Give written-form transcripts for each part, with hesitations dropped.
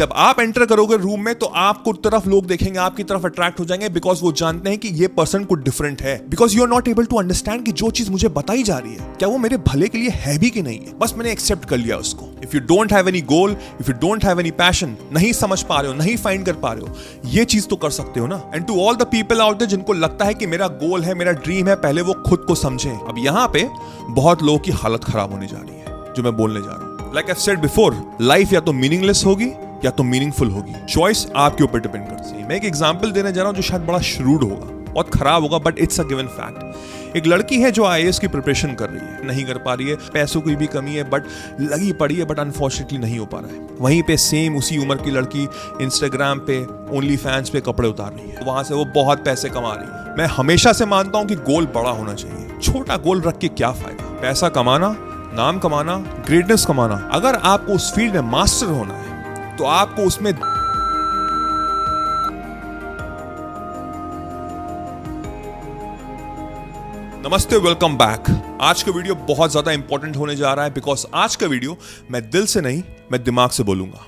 जब आप एंटर करोगे रूम में तो आपको तरफ लोग देखेंगे, आपकी तरफ अट्रैक्ट हो जाएंगे, बिकॉज वो जानते हैं कि ये पर्सन कुछ डिफरेंट है। Because you are not able to understand कि जो चीज मुझे बताई जा रही है क्या वो मेरे भले के लिए है भी कि नहीं है, बस मैंने एक्सेप्ट कर लिया उसको। If you don't have any goal, if you don't have any passion, नहीं समझ पा रहे हो, नहीं फाइंड कर पा रहे हो, ये चीज तो कर सकते हो ना। And to all the people out there जिनको लगता है कि मेरा गोल है, मेरा ड्रीम है, पहले वो खुद को समझें। अब यहाँ पे बहुत लोगों की हालत खराब होने जा रही है जो मैं बोलने जा रहा हूँ। Like I said before, life या तो मीनिंगलेस होगी या तो मीनिंगफुल होगी। चॉइस आपके ऊपर डिपेंड करती है। मैं एक एग्जांपल देने जा रहा हूं जो शायद बड़ा श्रूड होगा, बहुत खराब होगा, but it's a given fact. एक लड़की है जो आईएएस की प्रिपरेशन कर रही है, नहीं कर पा रही है, पैसों की भी कमी है, बट लगी पड़ी है, बट अनफॉर्चुनेटली नहीं हो पा रहा है। वहीं पे सेम उसी उम्र की लड़की इंस्टाग्राम पे ओनली फैंस पे कपड़े उतार रही है, वहां से वो बहुत पैसे कमा रही है। मैं हमेशा से मानता हूं कि गोल बड़ा होना चाहिए, छोटा गोल रख के क्या फायदा। पैसा कमाना, नाम कमाना, ग्रेटनेस कमाना, अगर आपको उस फील्ड में मास्टर होना है तो आपको उसमें नमस्ते, वेलकम बैक। आज का वीडियो बहुत ज्यादा इंपॉर्टेंट होने जा रहा है, बिकॉज आज का वीडियो मैं दिल से नहीं, मैं दिमाग से बोलूंगा।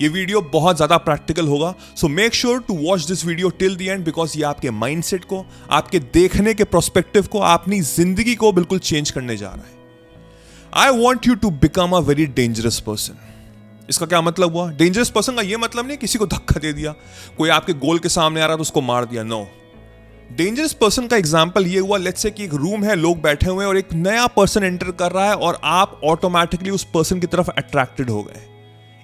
ये वीडियो बहुत ज्यादा प्रैक्टिकल होगा, so make sure to watch this video till the end, because ये आपके माइंडसेट को, आपके देखने के प्रोस्पेक्टिव को, अपनी जिंदगी को बिल्कुल चेंज करने जा रहा है। I want you to become a very dangerous person. इसका क्या मतलब हुआ? डेंजरस पर्सन का ये मतलब नहीं किसी को धक्का दे दिया, कोई आपके गोल के सामने आ रहा तो उसको मार दिया, नो। डेंजरस पर्सन का एग्जांपल ये हुआ, लेट्स से कि एक रूम है, लोग बैठे हुए हैं और एक नया पर्सन एंटर कर रहा है और आप ऑटोमेटिकली उस पर्सन की तरफ अट्रैक्टेड हो गए।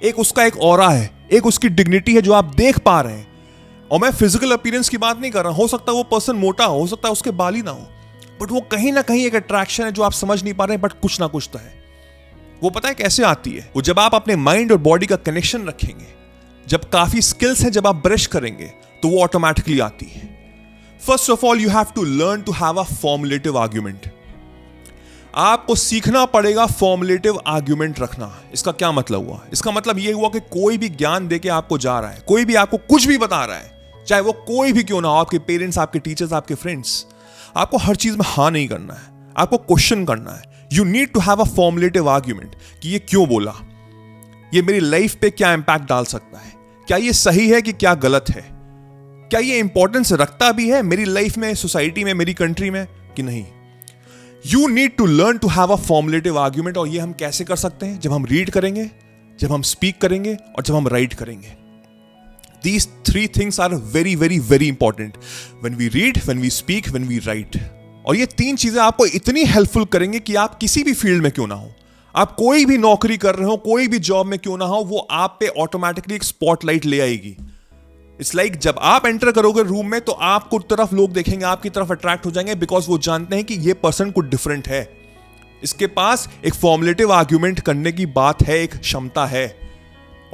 एक उसका एक ऑरा है, एक उसकी डिग्निटी है जो आप देख पा रहे हैं। और मैं फिजिकल अपीयरेंस की बात नहीं कर रहा, हो सकता है वो पर्सन मोटा हो सकता है उसके बाल ही ना हो, बट वो कहीं ना कहीं एक अट्रैक्शन है जो आप समझ नहीं पा रहे हैं, बट कुछ ना कुछ तो है। वो पता है कैसे आती है? वो जब आप अपने माइंड और बॉडी का कनेक्शन रखेंगे, जब काफी स्किल्स हैं, जब आप ब्रश करेंगे तो वो ऑटोमेटिकली आती है। First of all you have to learn to have a formulative argument. आपको सीखना पड़ेगा फॉर्मुलेटिव आर्ग्यूमेंट रखना। इसका क्या मतलब हुआ? इसका मतलब ये हुआ कि कोई भी ज्ञान देके आपको जा रहा है, कोई भी आपको कुछ भी बता रहा है, चाहे वो कोई भी क्यों ना हो, आपके पेरेंट्स, आपके टीचर्स, आपके फ्रेंड्स, आपको हर चीज में हाँ नहीं करना है, आपको क्वेश्चन करना है। You need to have a formulative argument कि ये क्यों बोला, ये मेरी लाइफ पे क्या इंपैक्ट डाल सकता है, क्या ये सही है कि क्या गलत है, क्या ये इंपॉर्टेंस रखता भी है मेरी लाइफ में, सोसाइटी में, मेरी कंट्री में कि नहीं। You need to learn to have a formulative argument. और ये हम कैसे कर सकते हैं? जब हम रीड करेंगे, जब हम स्पीक करेंगे और जब हम राइट करेंगे। These three things are very, very, very important. When we read, when we speak, when we write. और ये तीन चीजें आपको इतनी हेल्पफुल करेंगे कि आप किसी भी फील्ड में क्यों ना हो, आप कोई भी नौकरी कर रहे हो, कोई भी जॉब में क्यों ना हो, वो आप पे ऑटोमेटिकली एक स्पॉटलाइट ले आएगी। इट्स लाइक जब आप एंटर करोगे रूम में तो आपको तरफ लोग देखेंगे, आपकी तरफ अट्रैक्ट हो जाएंगे, बिकॉज वो जानते हैं कि ये पर्सन कुछ डिफरेंट है, इसके पास एक फॉर्मुलेटिव आर्ग्यूमेंट करने की बात है, एक क्षमता है।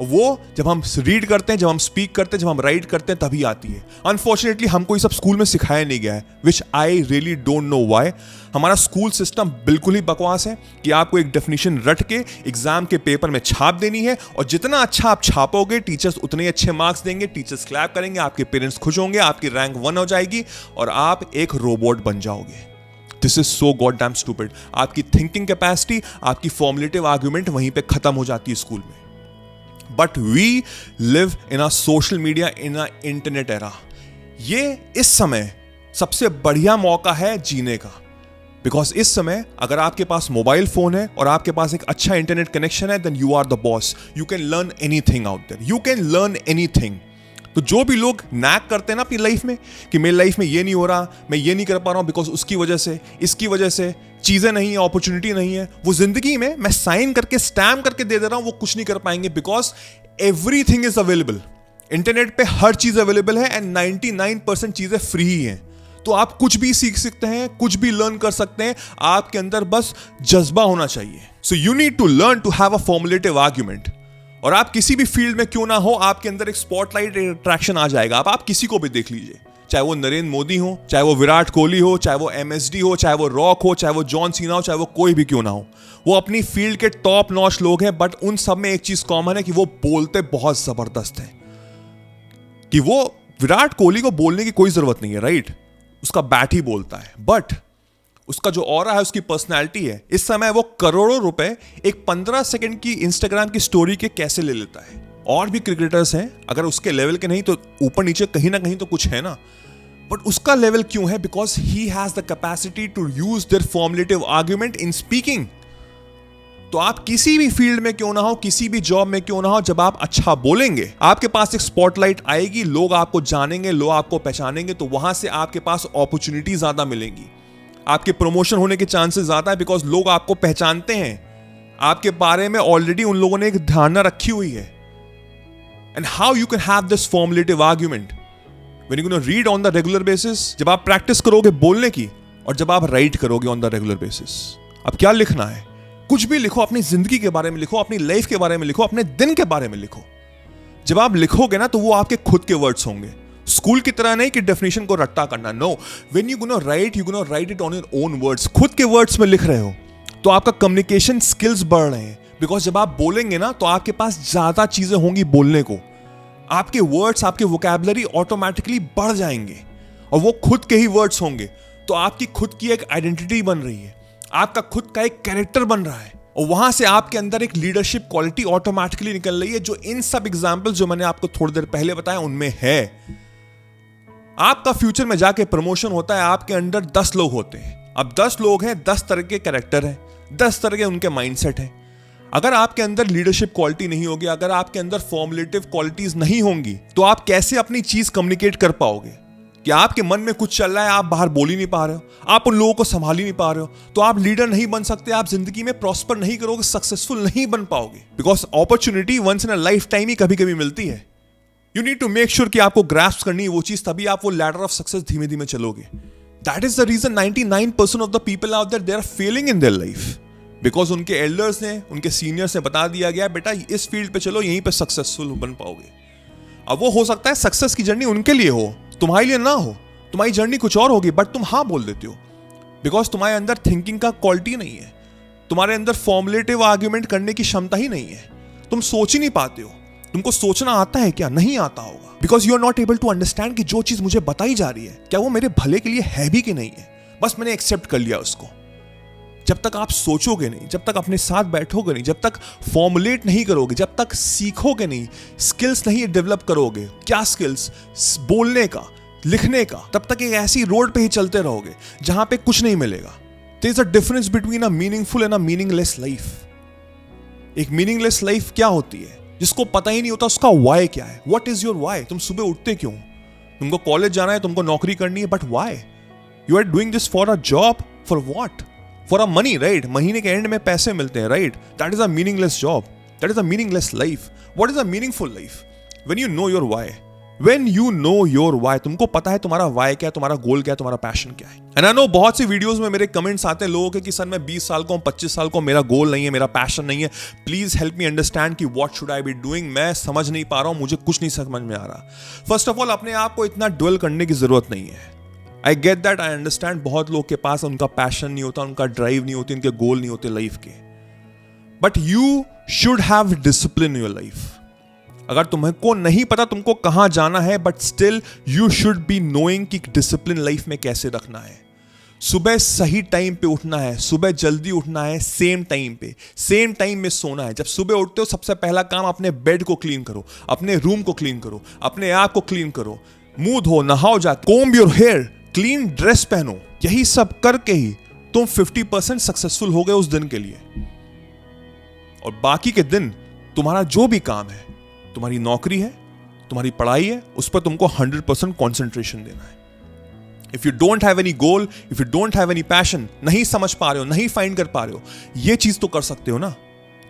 वो जब हम रीड करते हैं, जब हम स्पीक करते हैं, जब हम राइट करते हैं, तभी आती है। अनफॉर्चुनेटली हमको ये सब स्कूल में सिखाया नहीं गया है, which I really don't know why. हमारा स्कूल सिस्टम बिल्कुल ही बकवास है कि आपको एक डेफिनेशन रट के एग्जाम के पेपर में छाप देनी है, और जितना अच्छा आप छापोगे टीचर्स उतने अच्छे मार्क्स देंगे, टीचर्स क्लैप करेंगे, आपके पेरेंट्स खुश होंगे, आपकी रैंक 1 हो जाएगी और आप एक रोबोट बन जाओगे। This is so god damn stupid. आपकी थिंकिंग कैपेसिटी, आपकी फॉर्मुलेटिव आर्ग्यूमेंट वहीं पे खत्म हो जाती है स्कूल में। But we live in a social media, in a internet era. ये इस समय सबसे बढ़िया मौका है जीने का, बिकॉज इस समय अगर आपके पास मोबाइल फोन है और आपके पास एक अच्छा इंटरनेट कनेक्शन है, then you are the boss. You can learn anything out there, you can learn anything. तो जो भी लोग नैक करते हैं ना अपनी लाइफ में कि मेरी लाइफ में ये नहीं हो रहा, मैं ये नहीं कर पा रहा हूं बिकॉज उसकी वजह से, इसकी वजह से चीजें नहीं है, अपॉर्चुनिटी नहीं है, वो जिंदगी में मैं साइन करके स्टैम्प करके दे रहा हूं, वो कुछ नहीं कर पाएंगे, because everything is available. Internet पे हर चीज अवेलेबल है एंड 99% चीजें फ्री ही हैं। तो आप कुछ भी सीख सकते हैं, कुछ भी लर्न कर सकते हैं, आपके अंदर बस जज्बा होना चाहिए। So you need to learn to have a formulative argument. और आप किसी भी फील्ड में क्यों ना हो, आपके अंदर एक स्पॉटलाइट अट्रैक्शन आ जाएगा। आप किसी को भी देख लीजिए, चाहे वो नरेंद्र मोदी हो, चाहे वो विराट कोहली हो, चाहे वो MSD हो, चाहे वो रॉक हो, चाहे वो जॉन सीना हो, चाहे वो कोई भी क्यों ना हो, वो अपनी फील्ड के टॉप नॉच लोग हैं, बट उन सब में एक चीज कॉमन है कि वो बोलते बहुत जबरदस्त है। कि वो विराट कोहली को बोलने की कोई जरूरत नहीं है, राइट? उसका बैट ही बोलता है, बट उसका जो ऑरा है, उसकी पर्सनैलिटी है, इस समय वो करोड़ों रुपए एक 15 सेकंड की इंस्टाग्राम की स्टोरी के कैसे ले लेता है। और भी क्रिकेटर्स हैं, अगर उसके लेवल के नहीं तो ऊपर नीचे कहीं ना कहीं तो कुछ है ना, बट उसका लेवल क्यों है? Because he has the capacity to use their formulative argument in speaking. तो आप किसी भी फील्ड में क्यों ना हो, किसी भी जॉब में क्यों ना हो, जब आप अच्छा बोलेंगे आपके पास एक स्पॉटलाइट आएगी, लोग आपको जानेंगे, लोग आपको पहचानेंगे, तो वहां से आपके पास अपॉर्चुनिटी ज्यादा मिलेंगी, आपके प्रमोशन होने के चांसेस ज्यादा है, बिकॉज लोग आपको पहचानते हैं, आपके बारे में ऑलरेडी उन लोगों ने एक धारणा रखी हुई है। And how you can have this formulative argument when you can read on the regular basis, जब आप प्रैक्टिस करोगे बोलने की और जब आप राइट करोगे ऑन द रेगुलर बेसिस। अब क्या लिखना है? कुछ भी लिखो, अपनी जिंदगी के बारे में लिखो, अपनी लाइफ के बारे में लिखो, अपने दिन के बारे में लिखो। जब आप लिखोगे ना तो वो आपके खुद के वर्ड्स होंगे, स्कूल की तरह नहीं कि डेफिनेशन को रट्टा करना। No, when you gonna write, you gonna write it on your own words, खुद के वर्ड्स में लिख रहे हो तो आपका कम्युनिकेशन स्किल्स बढ़ रहे हैं। बिकॉज जब आप बोलेंगे ना तो आपके पास ज्यादा चीजें होंगी बोलने को, आपके वर्ड्स, आपके वोकैबुलरी ऑटोमेटिकली बढ़ जाएंगे और वो खुद के ही वर्ड्स होंगे। तो आपकी खुद की एक आइडेंटिटी बन रही है, आपका खुद का एक कैरेक्टर बन रहा है और वहां से आपके अंदर एक लीडरशिप क्वालिटी ऑटोमेटिकली निकल रही है, जो इन सब एग्जांपल्स जो मैंने आपको थोड़ी देर पहले बताया उनमें है। आपका फ्यूचर में जाके प्रमोशन होता है, आपके अंडर 10 लोग होते हैं। अब 10 लोग हैं, 10 तरह के कैरेक्टर हैं, 10 तरह के उनके माइंडसेट हैं। अगर आपके अंदर लीडरशिप क्वालिटी नहीं होगी, अगर आपके अंदर फॉर्मुलेटिव क्वालिटीज नहीं होंगी, तो आप कैसे अपनी चीज कम्युनिकेट कर पाओगे? कि आपके मन में कुछ चल रहा है, आप बाहर बोल ही नहीं पा रहे हो, आप उन लोगों को संभाल ही नहीं पा रहे हो, तो आप लीडर नहीं बन सकते, आप जिंदगी में प्रॉस्पर नहीं करोगे, सक्सेसफुल नहीं बन पाओगे। Because opportunity once in a life time ही कभी कभी मिलती है। You need to make sure कि आपको ग्रास्प करनी है वो चीज, तभी आप वो लैडर ऑफ सक्सेस धीमे धीमे चलोगे। That is the reason 99% of the people out there they are failing in their life, because उनके एल्डर्स ने, उनके सीनियर्स ने बता दिया गया, बेटा इस फील्ड पे चलो, यहीं पे सक्सेसफुल बन पाओगे। अब वो हो सकता है सक्सेस की जर्नी उनके लिए हो, तुम्हारे लिए ना हो, तुम्हारी जर्नी कुछ और होगी, बट तुम हाँ बोल देते हो बिकॉज तुम्हारे अंदर थिंकिंग का क्वालिटी नहीं है, तुम्हारे अंदर फॉर्मुलेटिव आर्ग्यूमेंट करने की क्षमता ही नहीं है, तुम सोच ही नहीं पाते हो। तुमको सोचना आता है क्या? नहीं आता होगा, because you are not able to understand कि जो चीज मुझे बताई जा रही है क्या वो मेरे भले के लिए है भी कि नहीं है, बस मैंने एक्सेप्ट कर लिया उसको। जब तक आप सोचोगे नहीं, जब तक अपने साथ बैठोगे नहीं, जब तक फॉर्मुलेट नहीं करोगे, जब तक सीखोगे नहीं, स्किल्स नहीं डेवलप करोगे, क्या स्किल्स? बोलने का, लिखने का, तब तक एक ऐसी रोड पे ही चलते रहोगे जहां पे कुछ नहीं मिलेगा। There is a difference between a meaningful and a meaningless life. एक मीनिंगलेस लाइफ क्या होती है? जिसको पता ही नहीं होता उसका वाई क्या है। What is your why? तुम सुबह उठते क्यों? तुमको कॉलेज जाना है, तुमको नौकरी करनी है, but why? You are doing this for a job, for what? For a money, right? महीने के एंड में पैसे मिलते हैं, right? That is a meaningless job, that is a meaningless life. What is a meaningful life? When you know your why, When you know your why, तुमको पता है तुम्हारा why क्या है, तुम्हारा गोल क्या है, तुम्हारा पैशन क्या है। And I know बहुत सी वीडियोस में मेरे कमेंट्स आते हैं लोगों के कि सर मैं 20 साल का हूं, 25 साल का हूं, मेरा गोल नहीं है, मेरा पैशन नहीं है, प्लीज हेल्प मी अंडरस्टैंड कि what should I be doing. मैं समझ नहीं पा रहा हूं, मुझे कुछ नहीं समझ में आ रहा। फर्स्ट ऑफ ऑल, अपने आप को इतना ड्वेल करने की जरूरत नहीं है। I get that, I understand, बहुत लोग के पास उनका पैशन नहीं होता, उनका ड्राइव नहीं होती, उनके गोल नहीं होते लाइफ के, but you should have discipline in your life. अगर तुमको नहीं पता तुमको कहां जाना है, but still you should be knowing कि डिसिप्लिन लाइफ में कैसे रखना है। सुबह सही टाइम पे उठना है, सुबह जल्दी उठना है, सेम टाइम पे, सेम टाइम में सोना है। जब सुबह उठते हो सबसे पहला काम अपने बेड को क्लीन करो, अपने रूम को क्लीन करो, अपने आप को क्लीन करो, मुंह धो, नहाओ, जा comb your hair, clean dress पहनो। यही सब करके ही तुम 50% सक्सेसफुल हो गए उस दिन के लिए। और बाकी के दिन तुम्हारा जो भी काम है, तुम्हारी नौकरी है, तुम्हारी पढ़ाई है, उस पर तुमको 100% कॉन्सेंट्रेशन देना है। If you don't have any goal, if you don't have any passion, नहीं समझ पा रहे हो, नहीं फाइंड कर पा रहे हो, ये चीज तो कर सकते हो ना।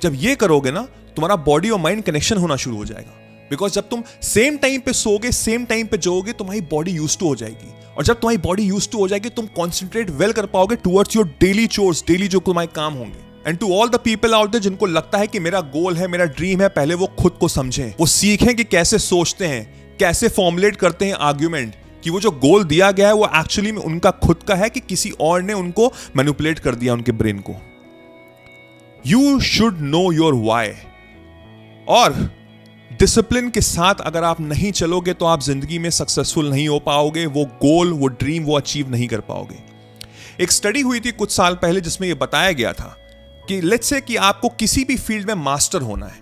जब ये करोगे ना, तुम्हारा बॉडी और माइंड कनेक्शन होना शुरू हो जाएगा। बिकॉज जब तुम सेम टाइम पे सोगे, सेम टाइम पे जोगे, तुम्हारी बॉडी यूज्ड टू हो जाएगी। और जब तुम्हारी बॉडी यूज्ड टू हो जाएगी, तुम कॉन्सेंट्रेट वेल कर पाओगे towards your daily chores, daily जो तुम्हारे काम होंगे। And to all the people out there जिनको लगता है कि मेरा गोल है, मेरा ड्रीम है, पहले वो खुद को समझें, वो सीखें कि कैसे सोचते हैं, कैसे फॉर्मुलेट करते हैं आर्ग्यूमेंट, कि वो जो गोल दिया गया है वो एक्चुअली में उनका खुद का है कि किसी और ने उनको मैनिपुलेट कर दिया उनके ब्रेन को। You should know your why. और डिसिप्लिन के साथ अगर आप नहीं चलोगे तो आप जिंदगी में सक्सेसफुल नहीं हो पाओगे, वो गोल, वो ड्रीम, वो अचीव नहीं कर पाओगे। एक स्टडी हुई थी कुछ साल पहले जिसमें यह बताया गया था कि लेट्स से कि आपको किसी भी फील्ड में मास्टर होना है,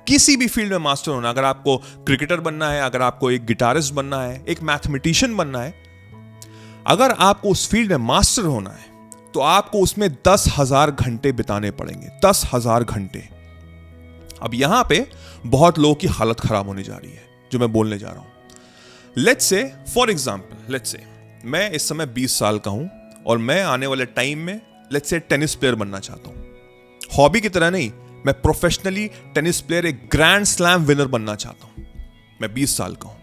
किसी भी फील्ड में मास्टर होना, अगर आपको क्रिकेटर बनना है, अगर आपको एक गिटारिस्ट बनना है, एक मैथमेटिशियन बनना है, अगर आपको उस फील्ड में मास्टर होना है तो आपको उसमें 10,000 घंटे बिताने पड़ेंगे, 10,000 घंटे। अब यहां पे बहुत लोगों की हालत खराब होने जा रही है जो मैं बोलने जा रहा हूं। Let's say for example, let's say मैं इस समय 20 साल का हूं और मैं आने वाले टाइम में लेट्स से टेनिस प्लेयर बनना चाहता हूं। हॉबी की तरह नहीं, मैं प्रोफेशनली टेनिस प्लेयर, एक ग्रैंड स्लैम विनर बनना चाहता हूं। मैं 20 साल का हूं।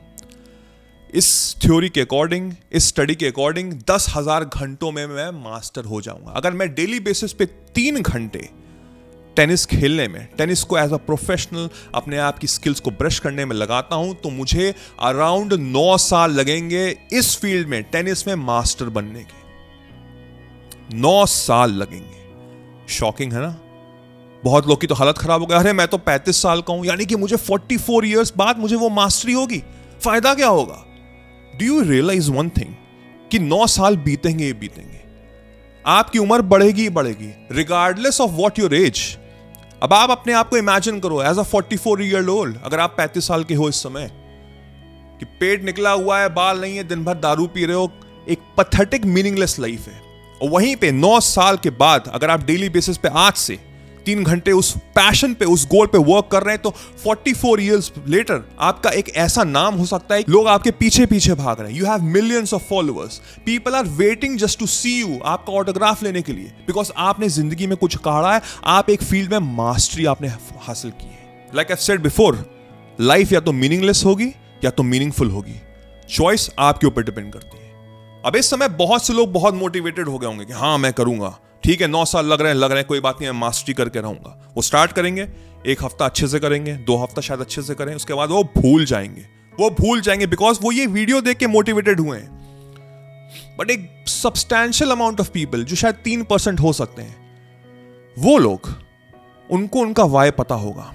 इस थ्योरी के अकॉर्डिंग, इस स्टडी के अकॉर्डिंग 10,000 घंटों में मैं मास्टर हो जाऊंगा। अगर मैं डेली बेसिस पे 3 घंटे टेनिस खेलने में, टेनिस को एज अ प्रोफेशनल अपने आप की स्किल्स को ब्रश करने में लगाता हूं तो मुझे अराउंड 9 साल लगेंगे इस फील्ड में, टेनिस में मास्टर बनने के। 9 साल लगेंगे। शॉकिंग है ना? बहुत लोग की तो हालत खराब हो गया, अरे मैं तो 35 साल का हूं, यानी कि मुझे 44 इयर्स बाद मुझे वो मास्टरी होगी, फायदा क्या होगा? Do you realize one thing कि 9 साल बीतेंगे ही बीतेंगे, आपकी उम्र बढ़ेगी ही बढ़ेगी, regardless of what your age. अब आप अपने आप को इमेजिन करो एज अ 44 ईयर ओल्ड, अगर आप 35 साल के हो इस समय, कि पेट निकला हुआ है, बाल नहीं है, दिन भर दारू पी रहे हो, एक पैथेटिक मीनिंगलेस लाइफ है। और वहीं पे 9 साल के बाद अगर आप डेली बेसिस पे आज से 3 घंटे उस पैशन पे, उस गोल पे वर्क कर रहे हैं तो 44 इयर्स लेटर आपका एक ऐसा नाम हो सकता है, लोग आपके पीछे पीछे भाग रहे हैं। You have millions of followers, people are waiting just to see you, आपका ऑटोग्राफ लेने के लिए, बिकॉज आपने जिंदगी में कुछ कहा है, आप एक फील्ड में मास्टरी आपने हासिल की है। Like I said before, life या तो मीनिंगलेस होगी या तो मीनिंगफुल होगी, चॉइस आपके ऊपर डिपेंड करती है। अब इस समय बहुत से लोग बहुत मोटिवेटेड हो गए होंगे कि हाँ मैं करूंगा, ठीक है 9 साल लग रहे हैं, कोई बात नहीं, मैं मास्टरी करके रहूंगा। वो स्टार्ट करेंगे, 1 हफ्ता अच्छे से करेंगे, 2 हफ्ता शायद अच्छे से करें, उसके बाद वो भूल जाएंगे बिकॉज वो ये वीडियो देख के मोटिवेटेड हुए हैं। बट एक सब्सटैंशियल अमाउंट ऑफ पीपल जो शायद 3% हो सकते हैं, वो लोग, उनको उनका वाय पता होगा,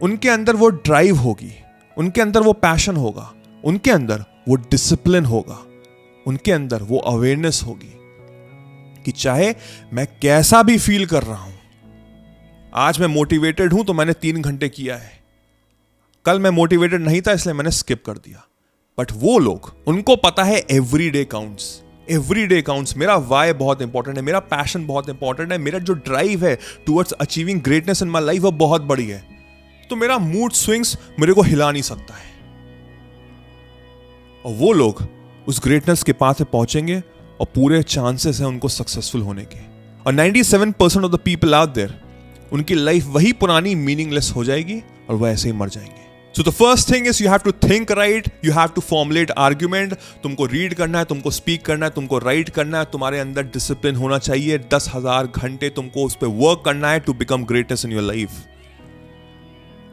उनके अंदर वो ड्राइव होगी, उनके अंदर वो पैशन होगा, उनके अंदर वो डिसिप्लिन होगा, उनके अंदर वो अवेयरनेस होगी कि चाहे मैं कैसा भी फील कर रहा हूं, आज मैं मोटिवेटेड हूं तो मैंने 3 घंटे किया है, कल मैं मोटिवेटेड नहीं था इसलिए मैंने स्किप कर दिया। बट वो लोग, उनको पता है every day counts, every day counts, मेरा वाई बहुत इंपॉर्टेंट है, मेरा पैशन बहुत इंपॉर्टेंट है, मेरा जो ड्राइव है towards achieving greatness in my life वो बहुत बड़ी है, तो मेरा मूड स्विंग्स मेरे को हिला नहीं सकता है। और वो लोग उस ग्रेटनेस के पास से पहुंचेंगे और पूरे चांसेस हैं उनको सक्सेसफुल होने के। और 97% of the people out there, उनकी लाइफ वही पुरानी मीनिंगलेस हो जाएगी और वो ऐसे ही मर जाएंगे। So the first thing is you have to think right, you have to formulate argument, तुमको रीड करना है, तुमको स्पीक करना है, तुमको राइट करना है, तुम्हारे अंदर डिसिप्लिन होना चाहिए, 10,000 घंटे तुमको उस पर वर्क करना है to become greatest in your life.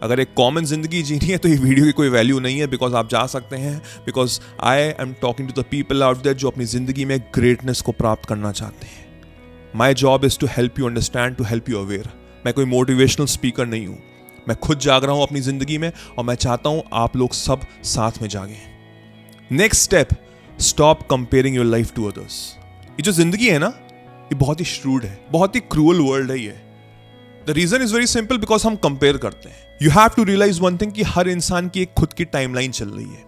अगर एक कॉमन जिंदगी जीनी है तो ये वीडियो की कोई वैल्यू नहीं है, बिकॉज आप जा सकते हैं, because I am talking to the people out there जो अपनी जिंदगी में ग्रेटनेस को प्राप्त करना चाहते हैं। My job is to help you understand, to help you aware. मैं कोई मोटिवेशनल स्पीकर नहीं हूं, मैं खुद जाग रहा हूं अपनी जिंदगी में और मैं चाहता हूं आप लोग सब साथ में जागें। Next step, stop comparing your life to others. ये जो जिंदगी है ना, ये बहुत ही श्रूड है, बहुत ही क्रूअल वर्ल्ड है ये। The reason is very simple, because हम कंपेयर करते हैं। You have to realise one thing कि हर इंसान की एक खुद की टाइमलाइन चल रही है।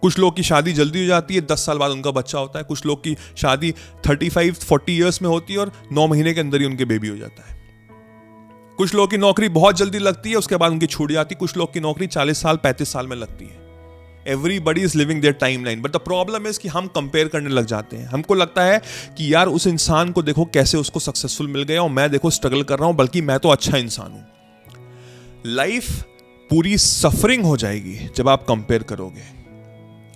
कुछ लोग की शादी जल्दी हो जाती है, 10 साल बाद उनका बच्चा होता है, कुछ लोग की शादी 35-40 ईयर्स में होती है और 9 महीने के अंदर ही उनके बेबी हो जाता है। कुछ लोग की नौकरी बहुत जल्दी लगती है, उसके बाद उनकी छूट जाती है, कुछ लोग की नौकरी 40 साल 35 साल में लगती है। Everybody is living their timeline, but the problem is कि हम कंपेयर करने लग जाते हैं। हमको लगता है कि यार उस इंसान को देखो कैसे उसको सक्सेसफुल मिल गया और मैं देखो स्ट्रगल कर रहा हूं, बल्कि मैं तो अच्छा इंसान हूं। लाइफ पूरी सफरिंग हो जाएगी जब आप कंपेयर करोगे।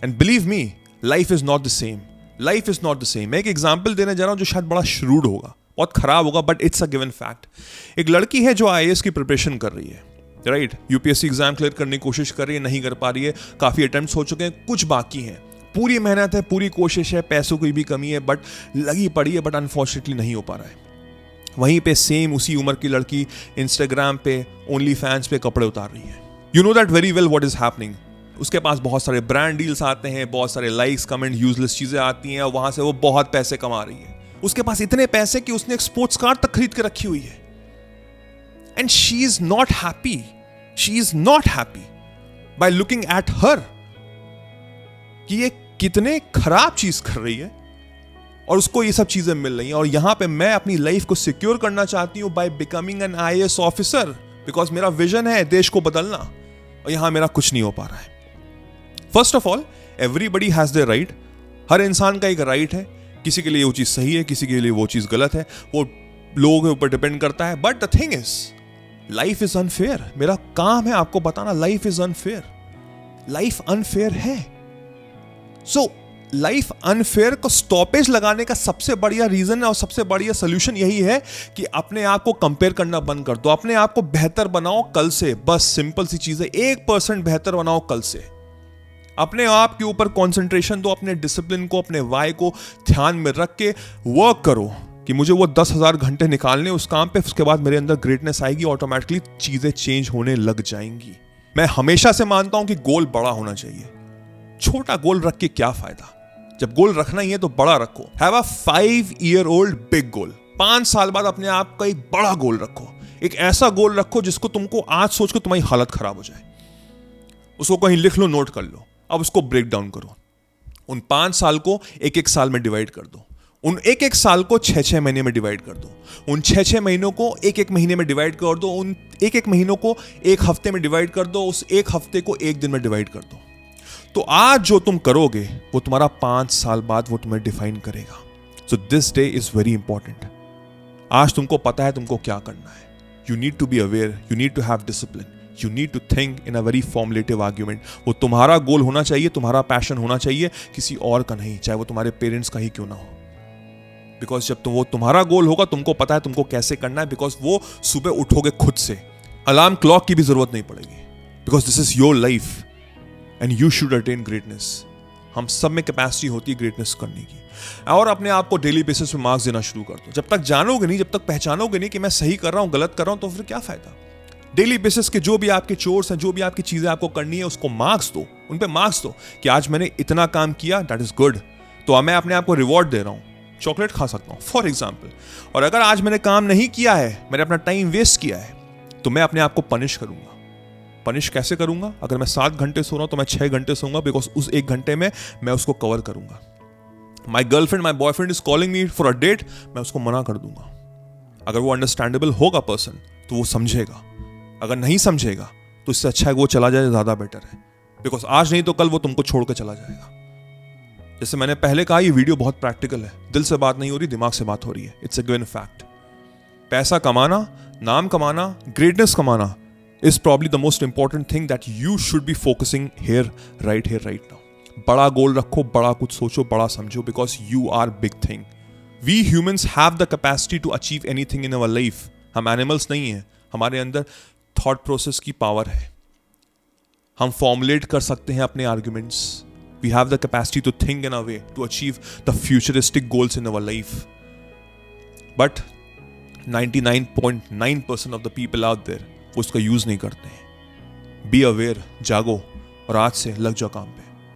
And believe me, life is not the same, life is not the same. मैं एक एग्जाम्पल देने जा रहा हूं जो शायद बड़ा श्रूड होगा, बहुत खराब होगा, but it's a given fact. एक लड़की है जो IAS की प्रिपरेशन कर रही है, राइट, यूपीएससी एग्जाम क्लियर करने की कोशिश कर रही है, नहीं कर पा रही है, काफी अटेम्प्ट्स हो चुके हैं, कुछ बाकी हैं, पूरी मेहनत है, पूरी कोशिश है, पैसों की भी कमी है, बट लगी पड़ी है, बट अनफॉर्चुनेटली नहीं हो पा रहा है। वहीं पे सेम उसी उम्र की लड़की इंस्टाग्राम पे, ओनली फैंस पे कपड़े उतार रही है। You know that very well what is happening. उसके पास बहुत सारे ब्रांड डील्स आते हैं, बहुत सारे लाइक्स, कमेंट, यूजलेस चीजें आती हैं और वहां से वो बहुत पैसे कमा रही है। उसके पास इतने पैसे कि उसने एक स्पोर्ट्स कार तक खरीद के रखी हुई है, and she is not happy. She is not happy by looking at her कि ये कितने खराब चीज कर रही है और उसको ये सब चीजें मिल रही हैं। और यहां पे मैं अपनी लाइफ को सिक्योर करना चाहती हूं by becoming an IAS officer, because मेरा विजन है देश को बदलना, और यहां मेरा कुछ नहीं हो पा रहा है। First of all, everybody has the right. हर इंसान का एक राइट है। किसी के लिए वो चीज सही है, किसी के लिए वो चीज गलत है, वो लोगों के ऊपर डिपेंड करता है। But the thing is, life is unfair. मेरा काम है आपको बताना life is unfair. Life unfair है। सो लाइफ अनफेयर को स्टॉपेज लगाने का सबसे बढ़िया रीजन और सबसे बढ़िया सोल्यूशन यही है कि अपने आप को कंपेयर करना बंद कर दो। अपने आप को बेहतर बनाओ कल से। बस सिंपल सी चीज है, 1% बेहतर बनाओ कल से। अपने आप के ऊपर कंसंट्रेशन दो, अपने डिसिप्लिन को, अपने वाई को ध्यान में रख के वर्क करो कि मुझे वो 10,000 घंटे निकालने उस काम पे। उसके बाद मेरे अंदर ग्रेटनेस आएगी, ऑटोमेटिकली चीजें चेंज होने लग जाएंगी। मैं हमेशा से मानता हूं कि गोल बड़ा होना चाहिए। छोटा गोल रख के क्या फायदा? जब गोल रखना ही है तो बड़ा रखो। Have a 5-year-old big goal. 5 साल बाद अपने आप का एक बड़ा गोल रखो। एक ऐसा गोल रखो जिसको तुमको आज सोच के तुम्हारी हालत खराब हो जाए। उसको कहीं लिख लो, नोट कर लो। अब उसको ब्रेक डाउन करो। उन 5 साल को 1-1 साल में डिवाइड कर दो। उन 1-1 साल को 6-6 महीने में डिवाइड कर दो। उन 6-6 महीनों को 1-1 महीने में डिवाइड कर दो। उन 1-1 महीनों को 1 हफ्ते में डिवाइड कर दो। उस 1 हफ्ते को 1 दिन में डिवाइड कर दो। तो आज जो तुम करोगे वो तुम्हारा 5 साल बाद वो तुम्हें डिफाइन करेगा। So this day is very important. आज तुमको पता है तुमको क्या करना है। You need to be aware, you need to have discipline, you need to think in a very formulative argument. वो तुम्हारा गोल होना चाहिए, तुम्हारा पैशन होना चाहिए, किसी और का नहीं, चाहे वो तुम्हारे पेरेंट्स का ही क्यों ना हो। बिकॉज जब वो तुम्हारा गोल होगा, तुमको पता है तुमको कैसे करना है, बिकॉज वो सुबह उठोगे खुद से। अलार्म क्लॉक की भी जरूरत नहीं पड़ेगी, because this is your life and you should attain greatness. हम सब में कैपेसिटी होती है ग्रेटनेस करने की। और अपने आप को डेली बेसिस पे मार्क्स देना शुरू कर दो। जब तक जानोगे नहीं, जब तक पहचानोगे नहीं कि मैं सही कर रहा हूं, गलत कर रहा हूं, तो फिर क्या फायदा? डेली बेसिस के जो भी आपके चोर्स हैं, जो भी आपकी चीजें आपको करनी है, उसको मार्क्स दो। उन पे मार्क्स दो कि आज मैंने इतना काम किया, दैट इज गुड। तो मैं अपने आप को रिवॉर्ड दे रहा हूं। चॉकलेट खा सकता हूं फॉर एग्जाम्पल। और अगर आज मैंने काम नहीं किया है, मैंने अपना टाइम वेस्ट किया है, तो मैं अपने आप को पनिश करूंगा। पनिश कैसे करूंगा? अगर मैं 7 घंटे सो रहा हूं तो मैं 6 घंटे सोऊंगा, बिकॉज उस 1 घंटे में मैं उसको कवर करूंगा। My girlfriend, my boyfriend is calling me for a date, मैं उसको मना कर दूंगा। अगर वो अंडरस्टैंडेबल होगा पर्सन तो वो समझेगा। अगर नहीं समझेगा तो इससे अच्छा है वो चला जाए, ज्यादा बेटर है। बिकॉज आज नहीं तो कल वो तुमको छोड़ के चला जाएगा। जैसे मैंने पहले कहा, ये वीडियो बहुत प्रैक्टिकल है। दिल से बात नहीं हो रही, दिमाग से बात हो रही है। It's a given fact. पैसा कमाना, नाम कमाना, ग्रेटनेस कमाना is probably the most important thing that you should be focusing here, right now. बड़ा गोल रखो, बड़ा कुछ सोचो, बड़ा समझो, because you are big thing. We humans have the capacity to achieve anything in our life. हम animals नहीं हैं, हमारे अंदर thought process की power है। हम formulate कर सकते हैं अपने arguments. We have the capacity to think in a way to achieve the futuristic goals in our life. But 99.9% of the people out there उसका यूज नहीं करते हैं। बी अवेयर, जागो और आज से लग जाओ काम पे।